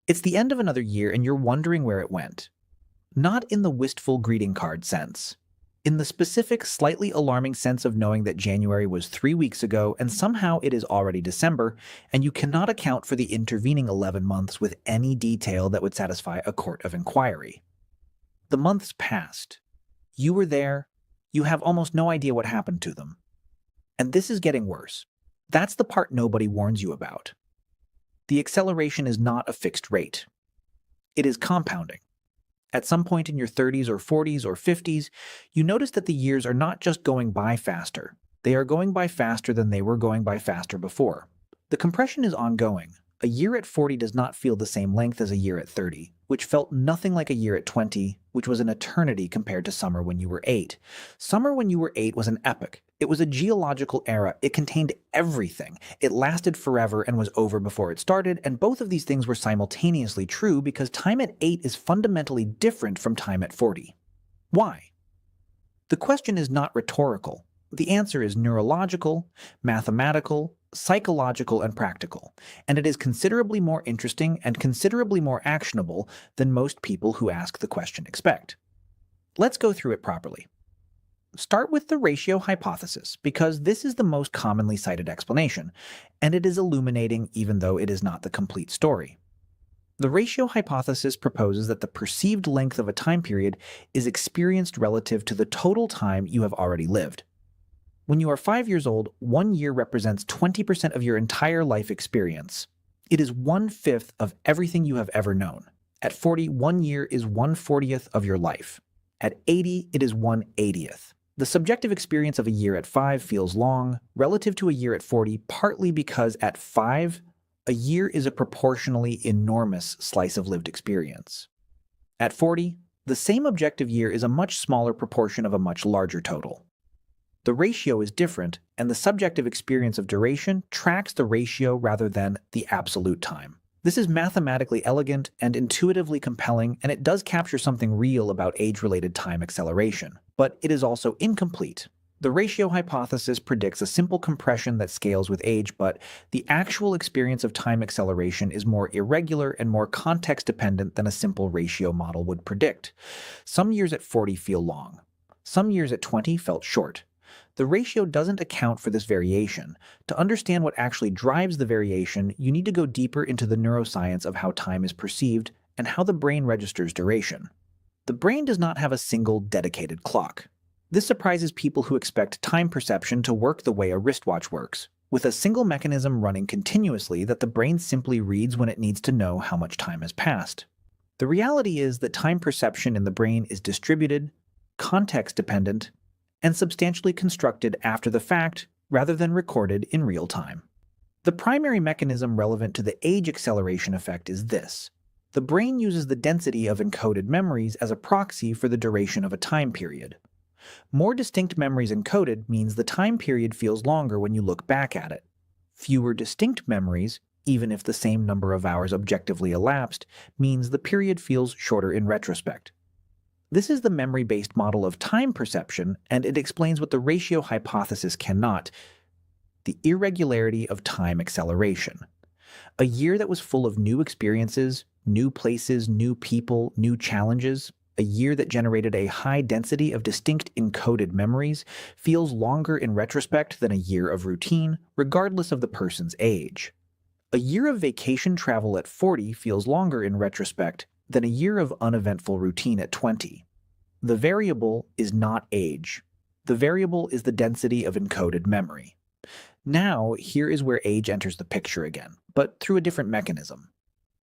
It's the end of another year and you're wondering where it went. Not in the wistful greeting card sense. In the specific, slightly alarming sense of knowing that January was 3 weeks ago and somehow it is already December, and you cannot account for the intervening 11 months with any detail that would satisfy a court of inquiry. The months passed. You were there. You have almost no idea what happened to them. And this is getting worse. That's the part nobody warns you about. The acceleration is not a fixed rate. It is compounding. At some point in your 30s or 40s or 50s, you notice that the years are not just going by faster. They are going by faster than they were going by faster before. The compression is ongoing. A year at 40 does not feel the same length as a year at 30, which felt nothing like a year at 20, which was an eternity compared to summer when you were 8. Summer when you were 8 was an epoch. It was a geological era. It contained everything. It lasted forever and was over before it started, and both of these things were simultaneously true because time at 8 is fundamentally different from time at 40. Why? The question is not rhetorical. The answer is neurological, mathematical, psychological, and practical, and it is considerably more interesting and considerably more actionable than most people who ask the question expect. Let's go through it properly. Start with the ratio hypothesis, because this is the most commonly cited explanation, and it is illuminating even though it is not the complete story. The ratio hypothesis proposes that the perceived length of a time period is experienced relative to the total time you have already lived. When you are 5 years old, 1 year represents 20% of your entire life experience. It is 1/5 of everything you have ever known. At 40, 1 year is 1/40th of your life. At 80, it is 1/80th. The subjective experience of a year at 5 feels long, relative to a year at 40, partly because at 5, a year is a proportionally enormous slice of lived experience. At 40, the same objective year is a much smaller proportion of a much larger total. The ratio is different, and the subjective experience of duration tracks the ratio rather than the absolute time. This is mathematically elegant and intuitively compelling, and it does capture something real about age-related time acceleration. But it is also incomplete. The ratio hypothesis predicts a simple compression that scales with age, but the actual experience of time acceleration is more irregular and more context-dependent than a simple ratio model would predict. Some years at 40 feel long. Some years at 20 felt short. The ratio doesn't account for this variation. To understand what actually drives the variation, you need to go deeper into the neuroscience of how time is perceived and how the brain registers duration. The brain does not have a single dedicated clock. This surprises people who expect time perception to work the way a wristwatch works, with a single mechanism running continuously that the brain simply reads when it needs to know how much time has passed. The reality is that time perception in the brain is distributed, context-dependent, and substantially constructed after the fact rather than recorded in real time. The primary mechanism relevant to the age acceleration effect is this. The brain uses the density of encoded memories as a proxy for the duration of a time period. More distinct memories encoded means the time period feels longer when you look back at it. Fewer distinct memories, even if the same number of hours objectively elapsed, means the period feels shorter in retrospect. This is the memory-based model of time perception, and it explains what the ratio hypothesis cannot: the irregularity of time acceleration. A year that was full of new experiences, new places, new people, new challenges, a year that generated a high density of distinct encoded memories, feels longer in retrospect than a year of routine, regardless of the person's age. A year of vacation travel at 40 feels longer in retrospect than a year of uneventful routine at 20. The variable is not age. The variable is the density of encoded memory. Now, here is where age enters the picture again, but through a different mechanism.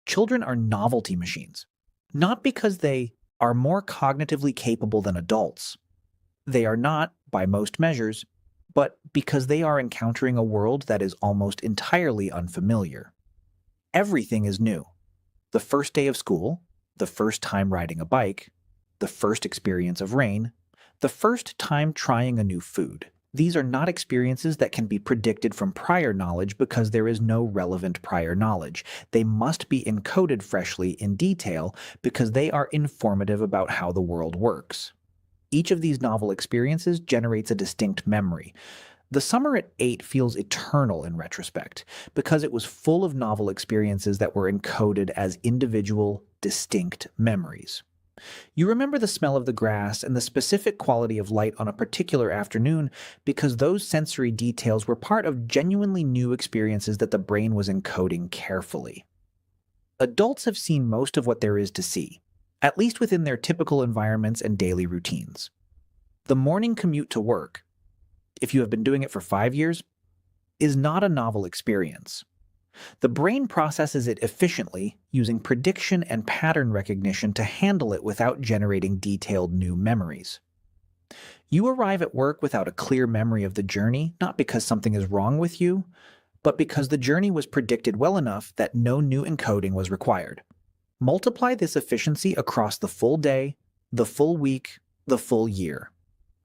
Children are novelty machines, not because they are more cognitively capable than adults. They are not, by most measures, but because they are encountering a world that is almost entirely unfamiliar. Everything is new. The first day of school, the first time riding a bike, the first experience of rain, the first time trying a new food. These are not experiences that can be predicted from prior knowledge because there is no relevant prior knowledge. They must be encoded freshly in detail because they are informative about how the world works. Each of these novel experiences generates a distinct memory. The summer at 8 feels eternal in retrospect because it was full of novel experiences that were encoded as individual, distinct memories. You remember the smell of the grass and the specific quality of light on a particular afternoon because those sensory details were part of genuinely new experiences that the brain was encoding carefully. Adults have seen most of what there is to see, at least within their typical environments and daily routines. The morning commute to work, if you have been doing it for 5 years, is not a novel experience. The brain processes it efficiently using prediction and pattern recognition to handle it without generating detailed new memories. You arrive at work without a clear memory of the journey, not because something is wrong with you, but because the journey was predicted well enough that no new encoding was required. Multiply this efficiency across the full day, the full week, the full year.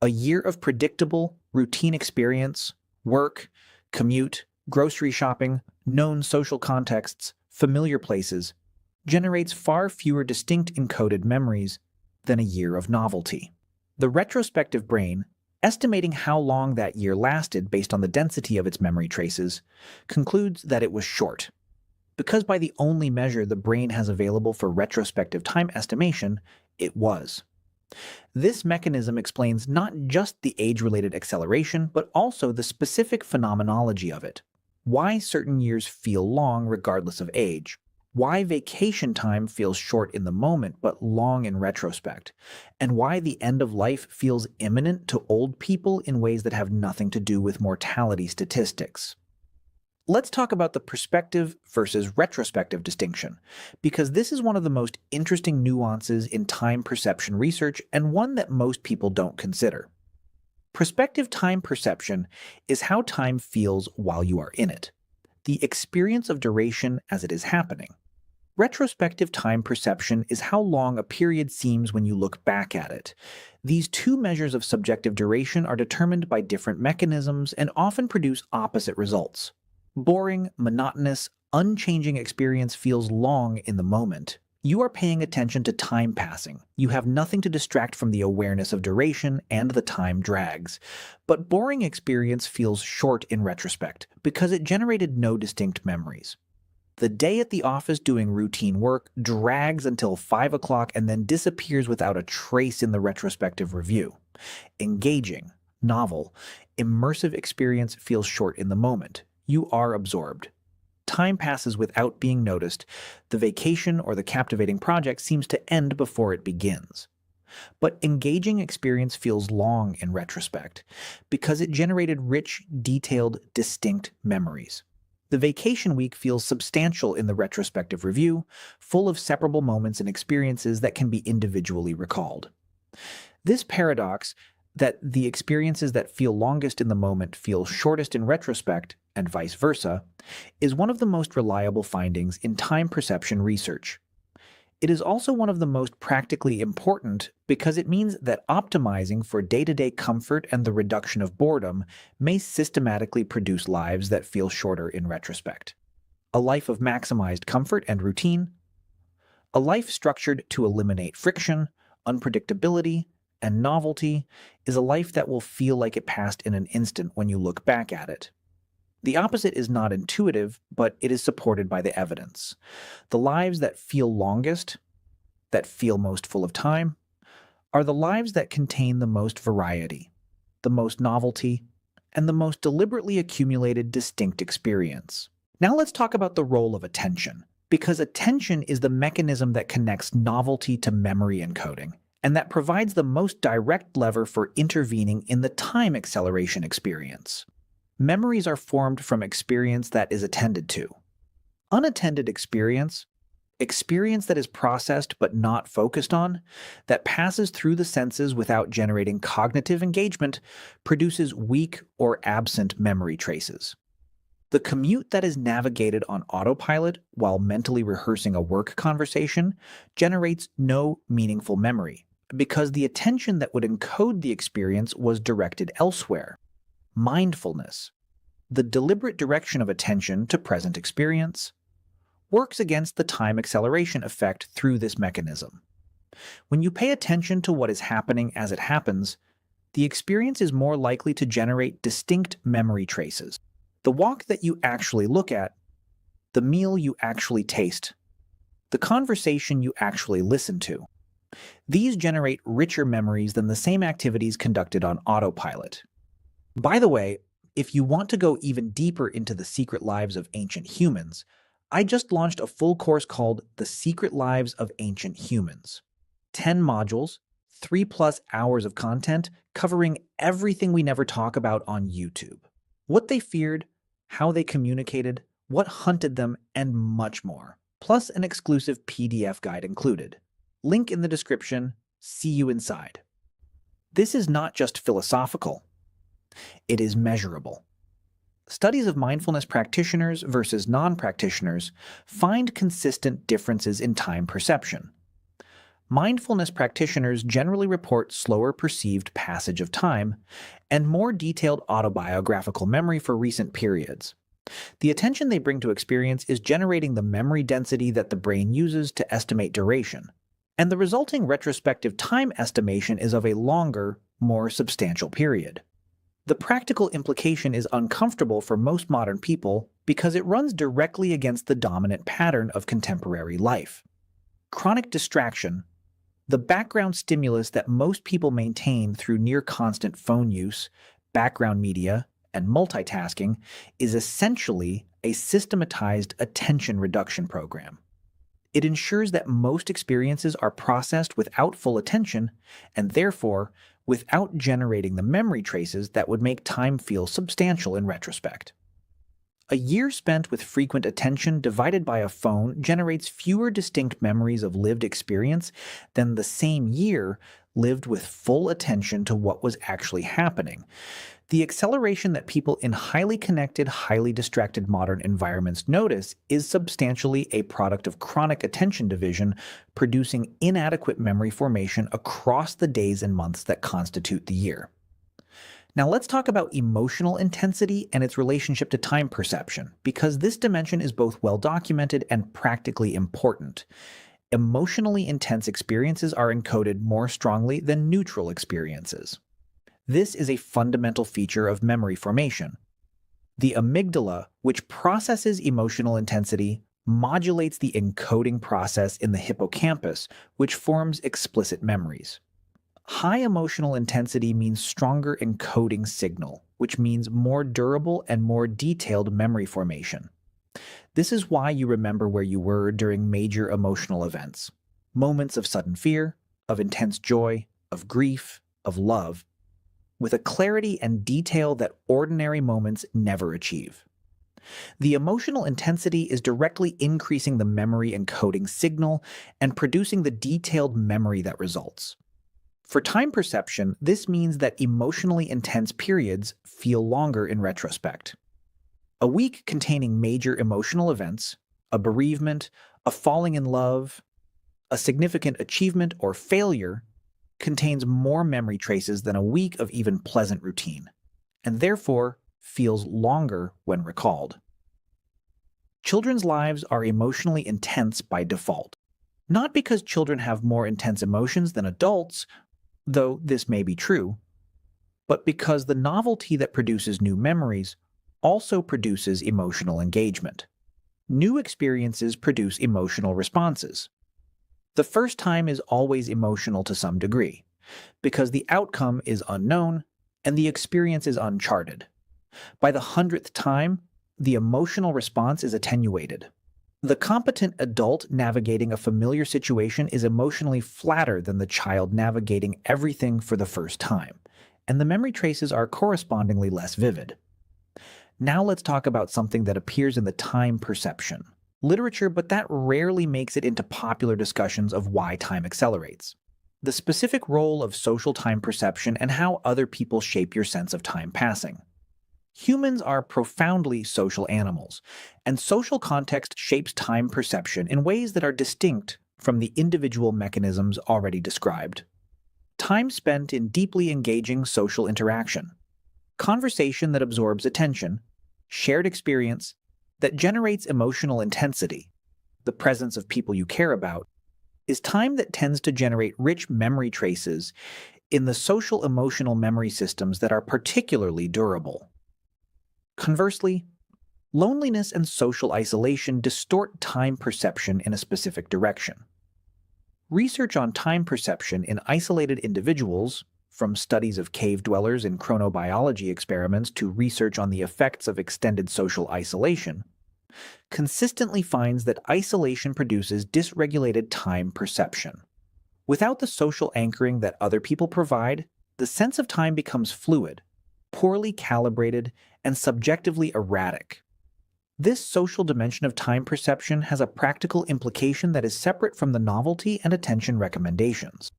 A year of predictable, routine experience, work, commute, grocery shopping, known social contexts, familiar places, generates far fewer distinct encoded memories than a year of novelty. The retrospective brain, estimating how long that year lasted based on the density of its memory traces, concludes that it was short. Because by the only measure the brain has available for retrospective time estimation, it was. This mechanism explains not just the age-related acceleration, but also the specific phenomenology of it. Why certain years feel long regardless of age. Why vacation time feels short in the moment but long in retrospect. And why the end of life feels imminent to old people in ways that have nothing to do with mortality statistics. Let's talk about the perspective versus retrospective distinction, because this is one of the most interesting nuances in time perception research and one that most people don't consider. Prospective time perception is how time feels while you are in it, the experience of duration as it is happening. Retrospective time perception is how long a period seems when you look back at it. These two measures of subjective duration are determined by different mechanisms and often produce opposite results. Boring, monotonous, unchanging experience feels long in the moment. You are paying attention to time passing. You have nothing to distract from the awareness of duration and the time drags. But boring experience feels short in retrospect because it generated no distinct memories. The day at the office doing routine work drags until 5 o'clock and then disappears without a trace in the retrospective review. Engaging, novel, immersive experience feels short in the moment. You are absorbed. Time passes without being noticed. The vacation or the captivating project seems to end before it begins. But engaging experience feels long in retrospect because it generated rich, detailed, distinct memories. The vacation week feels substantial in the retrospective review, full of separable moments and experiences that can be individually recalled. This paradox, that the experiences that feel longest in the moment feel shortest in retrospect, and vice versa, is one of the most reliable findings in time perception research. It is also one of the most practically important because it means that optimizing for day-to-day comfort and the reduction of boredom may systematically produce lives that feel shorter in retrospect. A life of maximized comfort and routine, a life structured to eliminate friction, unpredictability, and novelty is a life that will feel like it passed in an instant when you look back at it. The opposite is not intuitive, but it is supported by the evidence. The lives that feel longest, that feel most full of time, are the lives that contain the most variety, the most novelty, and the most deliberately accumulated distinct experience. Now let's talk about the role of attention, because attention is the mechanism that connects novelty to memory encoding, and that provides the most direct lever for intervening in the time acceleration experience. Memories are formed from experience that is attended to. Unattended experience, experience that is processed but not focused on, that passes through the senses without generating cognitive engagement, produces weak or absent memory traces. The commute that is navigated on autopilot while mentally rehearsing a work conversation generates no meaningful memory, because the attention that would encode the experience was directed elsewhere. Mindfulness, the deliberate direction of attention to present experience, works against the time acceleration effect through this mechanism. When you pay attention to what is happening as it happens, the experience is more likely to generate distinct memory traces. The walk that you actually look at, the meal you actually taste, the conversation you actually listen to. These generate richer memories than the same activities conducted on autopilot. By the way, if you want to go even deeper into the secret lives of ancient humans, I just launched a full course called The Secret Lives of Ancient Humans. 10 modules, 3+ hours of content covering everything we never talk about on YouTube. What they feared, how they communicated, what hunted them, and much more. Plus an exclusive PDF guide included. Link in the description. See you inside. This is not just philosophical. It is measurable. Studies of mindfulness practitioners versus non-practitioners find consistent differences in time perception. Mindfulness practitioners generally report slower perceived passage of time and more detailed autobiographical memory for recent periods. The attention they bring to experience is generating the memory density that the brain uses to estimate duration, and the resulting retrospective time estimation is of a longer, more substantial period. The practical implication is uncomfortable for most modern people because it runs directly against the dominant pattern of contemporary life. Chronic distraction, the background stimulus that most people maintain through near-constant phone use, background media, and multitasking, is essentially a systematized attention reduction program. It ensures that most experiences are processed without full attention, and therefore without generating the memory traces that would make time feel substantial in retrospect. A year spent with frequent attention divided by a phone generates fewer distinct memories of lived experience than the same year lived with full attention to what was actually happening. The acceleration that people in highly connected, highly distracted modern environments notice is substantially a product of chronic attention division, producing inadequate memory formation across the days and months that constitute the year. Now let's talk about emotional intensity and its relationship to time perception, because this dimension is both well documented and practically important. Emotionally intense experiences are encoded more strongly than neutral experiences. This is a fundamental feature of memory formation. The amygdala, which processes emotional intensity, modulates the encoding process in the hippocampus, which forms explicit memories. High emotional intensity means stronger encoding signal, which means more durable and more detailed memory formation. This is why you remember where you were during major emotional events. Moments of sudden fear, of intense joy, of grief, of love, with a clarity and detail that ordinary moments never achieve. The emotional intensity is directly increasing the memory encoding signal and producing the detailed memory that results. For time perception, this means that emotionally intense periods feel longer in retrospect. A week containing major emotional events, a bereavement, a falling in love, a significant achievement or failure, contains more memory traces than a week of even pleasant routine, and therefore feels longer when recalled. Children's lives are emotionally intense by default, not because children have more intense emotions than adults, though this may be true, but because the novelty that produces new memories also produces emotional engagement. New experiences produce emotional responses. The first time is always emotional to some degree, because the outcome is unknown and the experience is uncharted. By the 100th time, the emotional response is attenuated. The competent adult navigating a familiar situation is emotionally flatter than the child navigating everything for the first time, and the memory traces are correspondingly less vivid. Now let's talk about something that appears in the time perception literature, but that rarely makes it into popular discussions of why time accelerates. The specific role of social time perception and how other people shape your sense of time passing. Humans are profoundly social animals, and social context shapes time perception in ways that are distinct from the individual mechanisms already described. Time spent in deeply engaging social interaction. Conversation that absorbs attention, shared experience that generates emotional intensity, the presence of people you care about, is time that tends to generate rich memory traces in the social emotional memory systems that are particularly durable. Conversely, loneliness and social isolation distort time perception in a specific direction. Research on time perception in isolated individuals, from studies of cave dwellers in chronobiology experiments to research on the effects of extended social isolation, consistently finds that isolation produces dysregulated time perception. Without the social anchoring that other people provide, the sense of time becomes fluid, poorly calibrated, and subjectively erratic. This social dimension of time perception has a practical implication that is separate from the novelty and attention recommendations.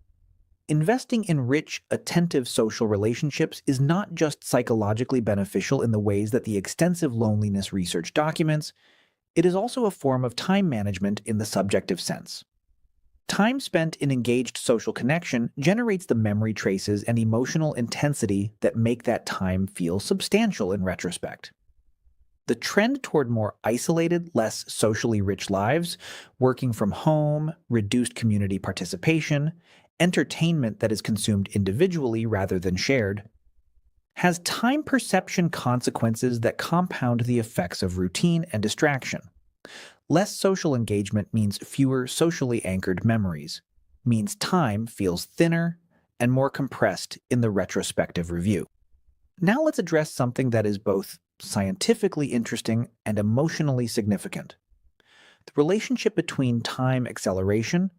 Investing in rich, attentive social relationships is not just psychologically beneficial in the ways that the extensive loneliness research documents, it is also a form of time management in the subjective sense. Time spent in engaged social connection generates the memory traces and emotional intensity that make that time feel substantial in retrospect. The trend toward more isolated, less socially rich lives, working from home, reduced community participation, entertainment that is consumed individually rather than shared, has time perception consequences that compound the effects of routine and distraction. Less social engagement means fewer socially anchored memories, means time feels thinner and more compressed in the retrospective review. Now let's address something that is both scientifically interesting and emotionally significant: the relationship between time acceleration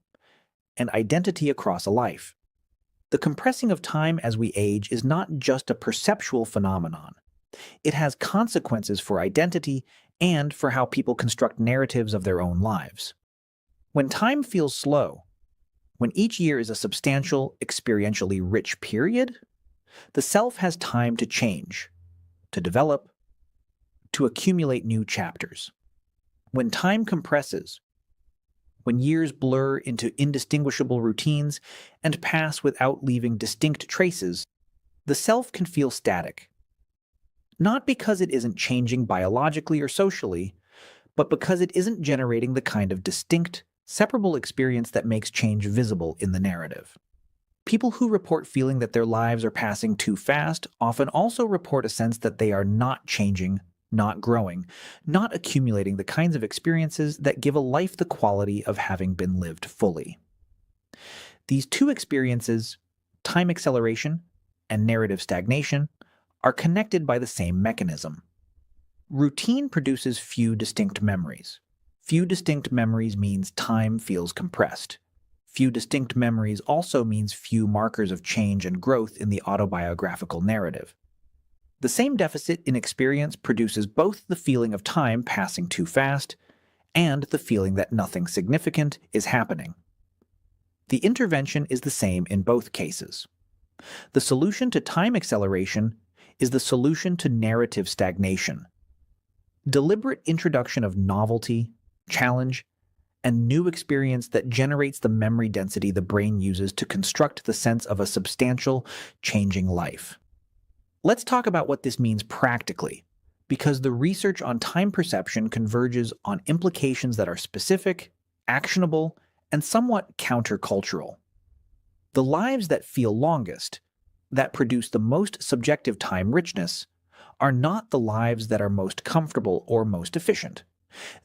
and identity across a life. The compressing of time as we age is not just a perceptual phenomenon. It has consequences for identity and for how people construct narratives of their own lives. When time feels slow, when each year is a substantial, experientially rich period, the self has time to change, to develop, to accumulate new chapters. When time compresses, when years blur into indistinguishable routines and pass without leaving distinct traces, the self can feel static. Not because it isn't changing biologically or socially, but because it isn't generating the kind of distinct, separable experience that makes change visible in the narrative. People who report feeling that their lives are passing too fast often also report a sense that they are not changing, not growing, not accumulating the kinds of experiences that give a life the quality of having been lived fully. These two experiences, time acceleration and narrative stagnation, are connected by the same mechanism. Routine produces few distinct memories. Few distinct memories means time feels compressed. Few distinct memories also means few markers of change and growth in the autobiographical narrative. The same deficit in experience produces both the feeling of time passing too fast and the feeling that nothing significant is happening. The intervention is the same in both cases. The solution to time acceleration is the solution to narrative stagnation. Deliberate introduction of novelty, challenge, and new experience that generates the memory density the brain uses to construct the sense of a substantial, changing life. Let's talk about what this means practically, because the research on time perception converges on implications that are specific, actionable, and somewhat countercultural. The lives that feel longest, that produce the most subjective time richness, are not the lives that are most comfortable or most efficient.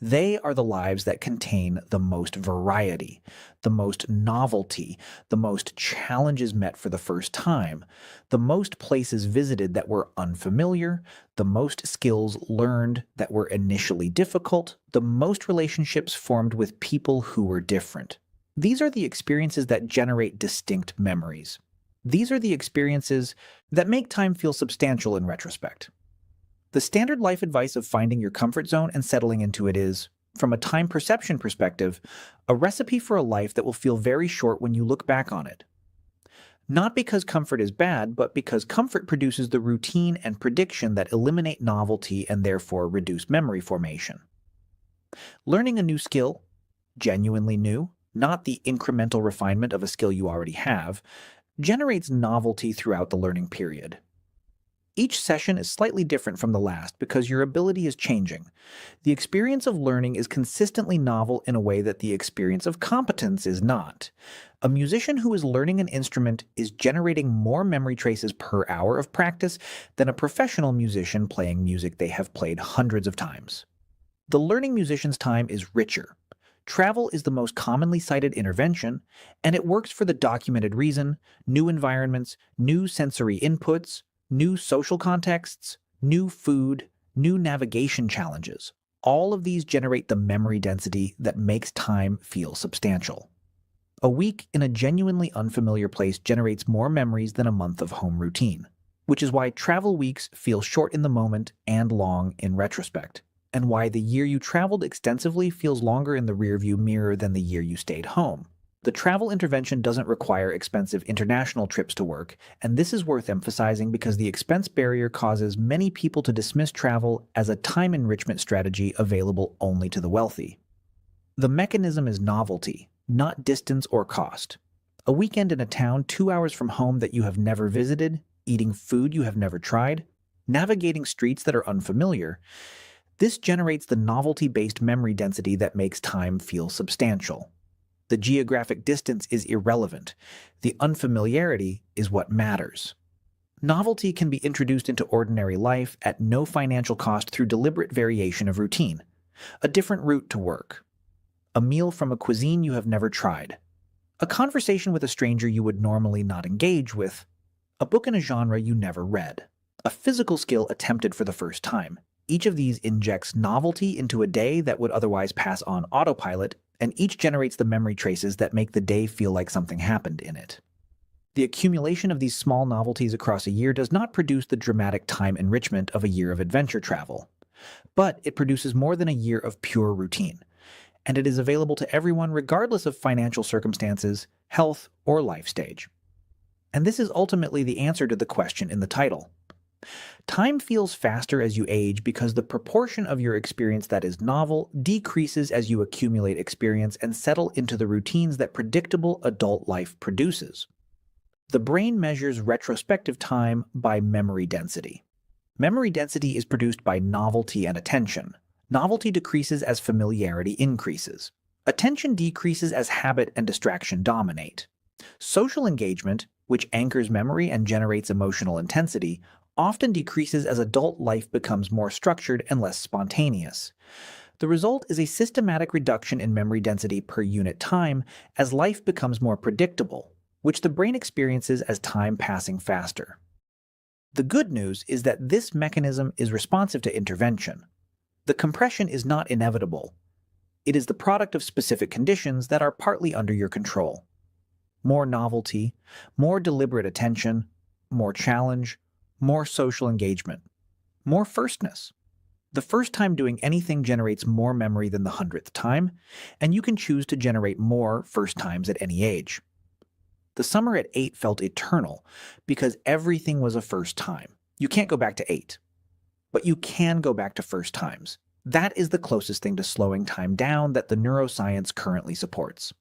They are the lives that contain the most variety, the most novelty, the most challenges met for the first time, the most places visited that were unfamiliar, the most skills learned that were initially difficult, the most relationships formed with people who were different. These are the experiences that generate distinct memories. These are the experiences that make time feel substantial in retrospect. The standard life advice of finding your comfort zone and settling into it is, from a time perception perspective, a recipe for a life that will feel very short when you look back on it. Not because comfort is bad, but because comfort produces the routine and prediction that eliminate novelty and therefore reduce memory formation. Learning a new skill, genuinely new, not the incremental refinement of a skill you already have, generates novelty throughout the learning period. Each session is slightly different from the last because your ability is changing. The experience of learning is consistently novel in a way that the experience of competence is not. A musician who is learning an instrument is generating more memory traces per hour of practice than a professional musician playing music they have played hundreds of times. The learning musician's time is richer. Travel is the most commonly cited intervention, and it works for the documented reason: new environments, new sensory inputs, new social contexts, new food, new navigation challenges. All of these generate the memory density that makes time feel substantial. A week in a genuinely unfamiliar place generates more memories than a month of home routine, which is why travel weeks feel short in the moment and long in retrospect, and why the year you traveled extensively feels longer in the rearview mirror than the year you stayed home. The travel intervention doesn't require expensive international trips to work, and this is worth emphasizing because the expense barrier causes many people to dismiss travel as a time enrichment strategy available only to the wealthy. The mechanism is novelty, not distance or cost. A weekend in a town 2 hours from home that you have never visited, eating food you have never tried, navigating streets that are unfamiliar. This generates the novelty-based memory density that makes time feel substantial. The geographic distance is irrelevant. The unfamiliarity is what matters. Novelty can be introduced into ordinary life at no financial cost through deliberate variation of routine. A different route to work. A meal from a cuisine you have never tried. A conversation with a stranger you would normally not engage with. A book in a genre you never read. A physical skill attempted for the first time. Each of these injects novelty into a day that would otherwise pass on autopilot, and each generates the memory traces that make the day feel like something happened in it. The accumulation of these small novelties across a year does not produce the dramatic time enrichment of a year of adventure travel, but it produces more than a year of pure routine, and it is available to everyone regardless of financial circumstances, health, or life stage. And this is ultimately the answer to the question in the title. Time feels faster as you age because the proportion of your experience that is novel decreases as you accumulate experience and settle into the routines that predictable adult life produces. The brain measures retrospective time by memory density. Memory density is produced by novelty and attention. Novelty decreases as familiarity increases. Attention decreases as habit and distraction dominate. Social engagement, which anchors memory and generates emotional intensity, often decreases as adult life becomes more structured and less spontaneous. The result is a systematic reduction in memory density per unit time as life becomes more predictable, which the brain experiences as time passing faster. The good news is that this mechanism is responsive to intervention. The compression is not inevitable. It is the product of specific conditions that are partly under your control. More novelty, more deliberate attention, more challenge, more social engagement, more firstness. The first time doing anything generates more memory than the 100th time, and you can choose to generate more first times at any age. The summer at 8 felt eternal because everything was a first time. You can't go back to 8, but you can go back to first times. That is the closest thing to slowing time down that the neuroscience currently supports.